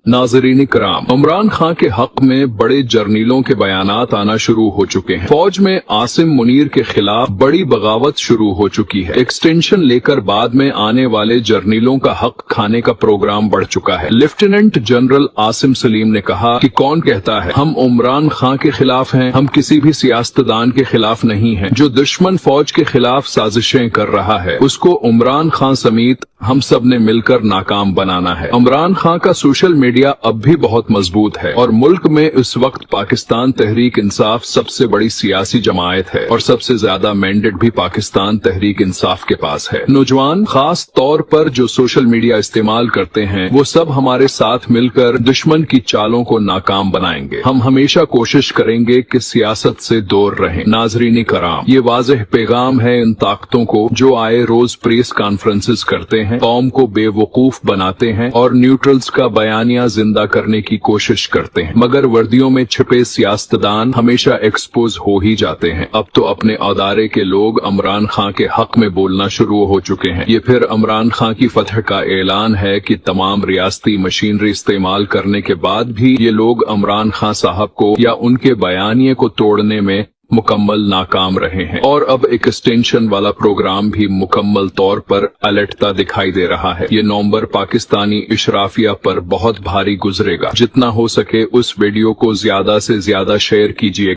नाज़रीन कराम, इमरान खान के हक में बड़े जर्नलों के बयानात आना शुरू हो चुके हैं। फौज में आसिम मुनीर के खिलाफ बड़ी बगावत शुरू हो चुकी है। एक्सटेंशन लेकर बाद में आने वाले जर्नलों का हक खाने का प्रोग्राम बढ़ चुका है। लेफ्टिनेंट जनरल आसिम सलीम ने कहा कि कौन कहता है हम इमरान खान के खिलाफ हैं, हम किसी भी सियासतदान के खिलाफ नहीं हैं। जो दुश्मन फौज के खिलाफ साजिशें कर रहा है उसको इमरान खान समेत हम सब ने मिलकर नाकाम बनाना है। इमरान खान का सोशल मीडिया अब भी बहुत मजबूत है और मुल्क में इस वक्त पाकिस्तान तहरीक इंसाफ सबसे बड़ी सियासी जमायत है और सबसे ज्यादा मैंडेट भी पाकिस्तान तहरीक इंसाफ के पास है। नौजवान खास तौर पर जो सोशल मीडिया इस्तेमाल करते हैं वो सब हमारे साथ मिलकर दुश्मन की चालों को नाकाम बनाएंगे। हम हमेशा कोशिश करेंगे कि सियासत से दूर रहें। नाज़रीन कराम, ये वाज़ेह पैगाम है इन ताकतों को जो आए रोज प्रेस कॉन्फ्रेंसेस करते हैं, कौम को बेवकूफ बनाते हैं और न्यूट्रल्स का बयानिया जिंदा करने की कोशिश करते हैं, मगर वर्दियों में छिपे सियासतदान हमेशा एक्सपोज हो ही जाते हैं। अब तो अपने औदारे के लोग इमरान खान के हक में बोलना शुरू हो चुके हैं। ये फिर इमरान खान की फतह का ऐलान है कि तमाम रियासती मशीनरी इस्तेमाल करने के बाद भी ये लोग इमरान खान साहब को या उनके बयानिए को तोड़ने में मुकम्मल नाकाम रहे हैं और अब एक एक्सटेंशन वाला प्रोग्राम भी मुकम्मल तौर पर अलटता दिखाई दे रहा है। ये नवंबर पाकिस्तानी इशराफिया पर बहुत भारी गुजरेगा। जितना हो सके उस वीडियो को ज्यादा से ज्यादा शेयर कीजिए।